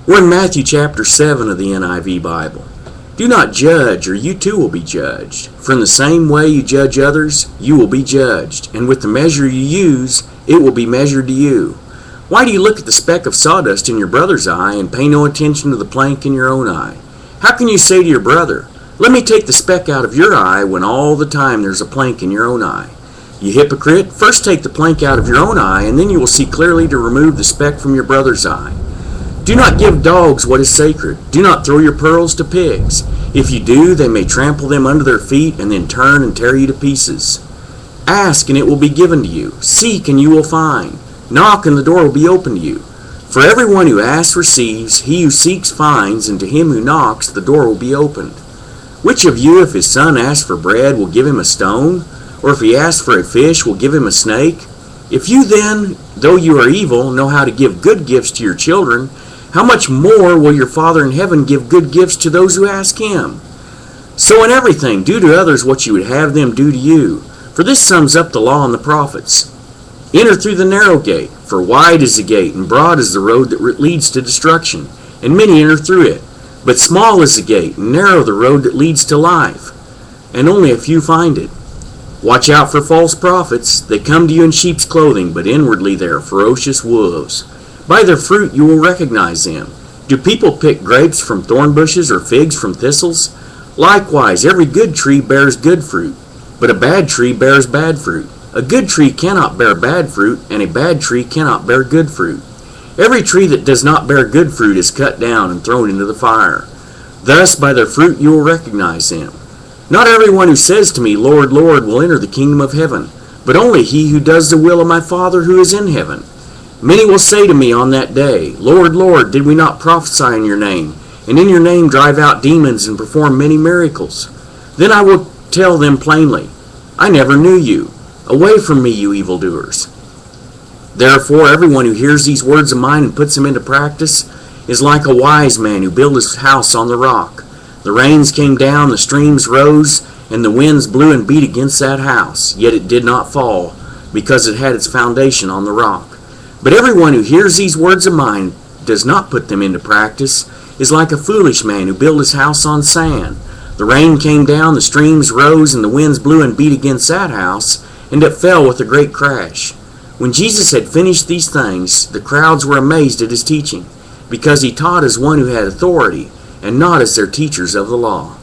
We're in Matthew chapter 7 of the NIV Bible. Do not judge, or you too will be judged. For in the same way you judge others, you will be judged. And with the measure you use, it will be measured to you. Why do you look at the speck of sawdust in your brother's eye and pay no attention to the plank in your own eye? How can you say to your brother, let me take the speck out of your eye, when all the time there's a plank in your own eye? You hypocrite, first take the plank out of your own eye, and then you will see clearly to remove the speck from your brother's eye. Do not give dogs what is sacred. Do not throw your pearls to pigs. If you do, they may trample them under their feet and then turn and tear you to pieces. Ask, and it will be given to you. Seek, and you will find. Knock, and the door will be opened to you. For everyone who asks receives, he who seeks finds, and to him who knocks the door will be opened. Which of you, if his son asks for bread, will give him a stone? Or if he asks for a fish, will give him a snake? If you then, though you are evil, know how to give good gifts to your children, how much more will your Father in heaven give good gifts to those who ask him? So in everything, do to others what you would have them do to you. For this sums up the law and the prophets. Enter through the narrow gate, for wide is the gate, and broad is the road that leads to destruction, and many enter through it. But small is the gate, and narrow the road that leads to life, and only a few find it. Watch out for false prophets. They come to you in sheep's clothing, but inwardly they are ferocious wolves. By their fruit you will recognize them. Do people pick grapes from thorn bushes or figs from thistles? Likewise, every good tree bears good fruit, but a bad tree bears bad fruit. A good tree cannot bear bad fruit, and a bad tree cannot bear good fruit. Every tree that does not bear good fruit is cut down and thrown into the fire. Thus by their fruit you will recognize them. Not everyone who says to me, Lord, Lord, will enter the kingdom of heaven, but only he who does the will of my Father who is in heaven. Many will say to me on that day, Lord, Lord, did we not prophesy in your name, and in your name drive out demons and perform many miracles? Then I will tell them plainly, I never knew you. Away from me, you evildoers. Therefore, everyone who hears these words of mine and puts them into practice is like a wise man who built his house on the rock. The rains came down, the streams rose, and the winds blew and beat against that house, yet it did not fall, because it had its foundation on the rock. But everyone who hears these words of mine does not put them into practice is like a foolish man who built his house on sand. The rain came down, the streams rose, and the winds blew and beat against that house, and it fell with a great crash. When Jesus had finished these things, the crowds were amazed at his teaching, because he taught as one who had authority, and not as their teachers of the law.